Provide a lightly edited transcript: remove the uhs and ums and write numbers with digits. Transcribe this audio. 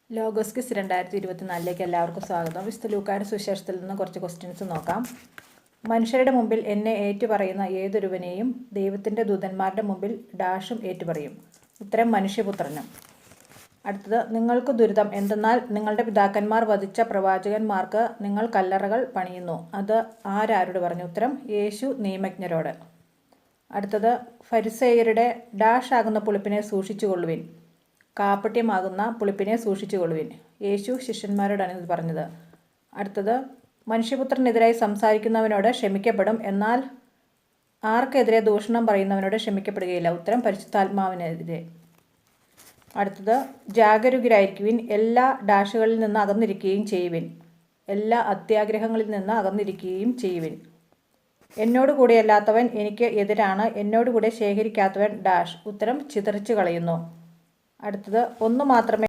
Logos quiz 2024 എല്ലാവർക്കും സ്വാഗതം. വിശുദ്ധ ലൂക്കായുടെ സുവിശേഷത്തിൽ നിന്ന് കുറച്ച് ക്വസ്റ്റ്യൻസ് നോക്കാം. മനുഷ്യരുടെ മുമ്പിൽ എന്നെ ഏറ്റുപറയുന്ന ഏതൊരുവനെയും ദൈവത്തിൻ്റെ ദൂതന്മാരുടെ മുമ്പിൽ ഡാഷും ഏറ്റുപറയും. ഉത്തരം മനുഷ്യപുത്രനും. അടുത്തത്, നിങ്ങൾക്ക് ദുരിതം എന്തെന്നാൽ നിങ്ങളുടെ പിതാക്കന്മാർ വധിച്ച പ്രവാചകന്മാർക്ക് നിങ്ങൾ കല്ലറകൾ പണിയുന്നു. അത് ആരോട് പറഞ്ഞു? ഉത്തരം യേശു നിയമജ്ഞരോട്. അടുത്തത്, ഫരിസേയരുടെ ഡാഷ് ആകുന്ന പുളിപ്പിനെ സൂക്ഷിച്ചുകൊള്ളുവിൻ. കാപ്പട്യമാകുന്ന പുളിപ്പിനെ സൂക്ഷിച്ചുകൊള്ളുവിൻ. യേശു ശിഷ്യന്മാരോടാണ് ഇത് പറഞ്ഞത്. അടുത്തത്, മനുഷ്യപുത്രനെതിരായി സംസാരിക്കുന്നവനോട് ക്ഷമിക്കപ്പെടും, എന്നാൽ ആർക്കെതിരെ ദൂഷണം പറയുന്നവനോട് ക്ഷമിക്കപ്പെടുകയില്ല. ഉത്തരം പരിശുദ്ധാത്മാവിനെതിരെ. അടുത്തത്, ജാഗരൂകരായിരിക്കുവിൻ, എല്ലാ ഡാഷുകളിൽ നിന്ന് അകന്നിരിക്കുകയും ചെയ്യുവിൻ. എല്ലാ അത്യാഗ്രഹങ്ങളിൽ നിന്ന് അകന്നിരിക്കുകയും ചെയ്യുവിൻ. എന്നോടുകൂടെയല്ലാത്തവൻ എനിക്ക് എതിരാണ്, എന്നോടുകൂടെ ശേഖരിക്കാത്തവൻ ഡാഷ്. ഉത്തരം ചിതറിച്ചു കളയുന്നു. അടുത്തത്, ഒന്നു മാത്രമേ